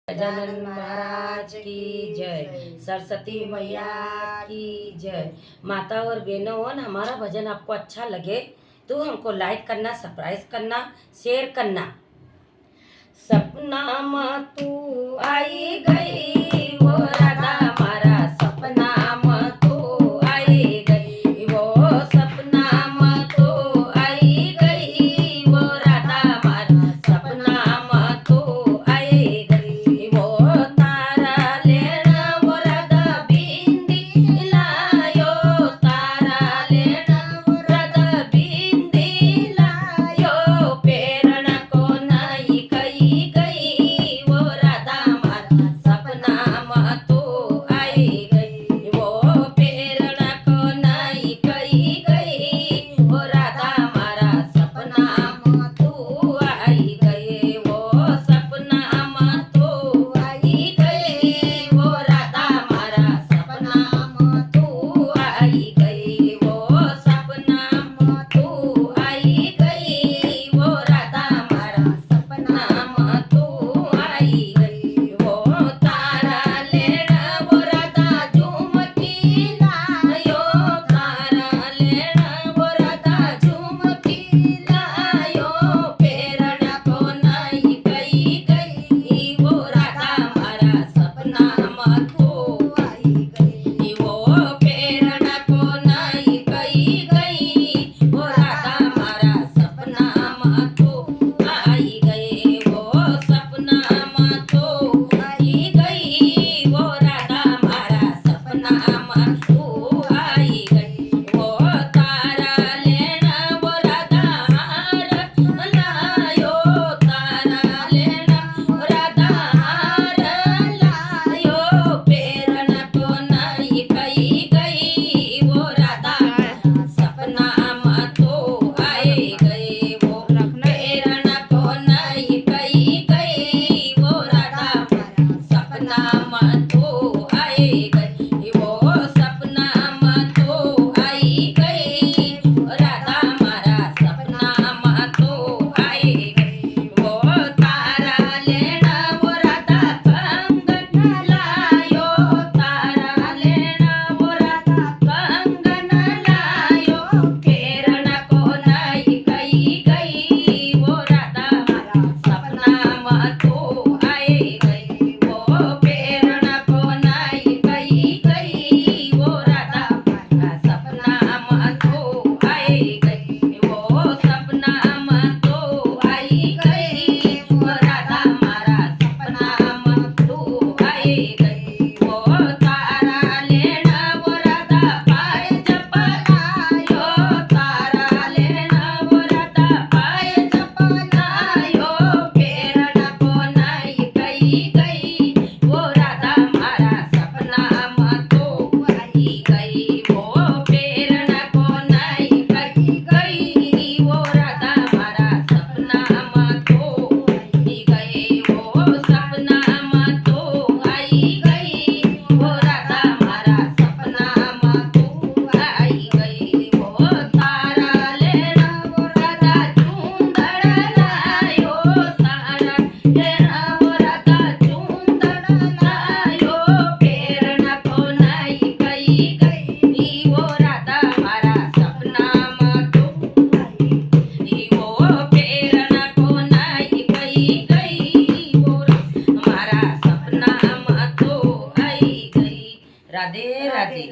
गजानन महाराज की जय, सरस्वती मैया की जय। माता और बहनों, हमारा भजन आपको अच्छा लगे तो हमको लाइक करना, सब्सक्राइब करना, शेयर करना। सपना में तू आई गई वो राधा, हमारा सपना में तू आई गई, वो सपना में तू आई गई वो राधा, हमारा सपना में तू आई गई। वो तारा लेना वो राधा बिंदी लायो, तारा लेना वो राधा बिंदी लायो, पेरण को नहीं कही गई वो राधा, हमारा सपना में तू आई गई, वो पेरण को नहीं कही गई वो राधा, हमारा सपना में तू आई गई, वो सपना में तू आई गई वो राधा, हमारा सपना में तू आई गई, वो सपना में तू आई गई वो राधा, हमारा सपना में तू आई गई। वो तारा लेना वो राधा झुमकी लायो, तारा लेना वो राधा झुमकी लायो, पेरण को नहीं कही गई वो राधा, हमारा सपना में तू आई गई, वो पेरण को नहीं कही गई वो राधा, हमारा सपना में तू आई गई, वो सपना में तू आई गई वो राधा, हमारा सपना में तू आई गई। वो तारा लेना वो राधा हार लायो, तारा लेना वो राधा हार लायो, पेरण को नहीं कही गई वो राधा, सपना में तू आई गई, वो पेरण को नहीं कही गई वो राधा, सपना में तू आई गई, वो सपना में तू आई गई राधा, हमारा सपना में तू आई गई। वो तारा लेना वो राधा कंगन लायो, तारा लेना वो राधा कंगन लायो, पेरण को नहीं कही गई वो राधा, हमारा सपना में तू आई गई, वो पेरण को नहीं कही गई वो राधा, हमारा सपना में तू आई गई, वो सपना में तू आई गई वो राधा, हमारा सपना में तू आई गई। वो तारा लेना वो राधा पाय जपलायो, तारा लेना वो राधा पाय जपलायो, पेरण को नहीं कही गई वो राधा, हमारा सपना में तू आई गई, वो पेरण को नहीं कही गई वो राधा, हमारा सपना में तू आई गई, वो सपना में तू आई गई वो राधा, हमारा सपना में तू आई गई। वो तारा लेना वो राधा चूंदड़ लायो, तारा लेना वो राधा चूंदड़ लायो, पेरण को नहीं कही गई वो राधा, हमारा सपना में तू आई गई, वो पेरण को नहीं कही गई वो राधा, हमारा सपना में तू आई गई। राधे राधे।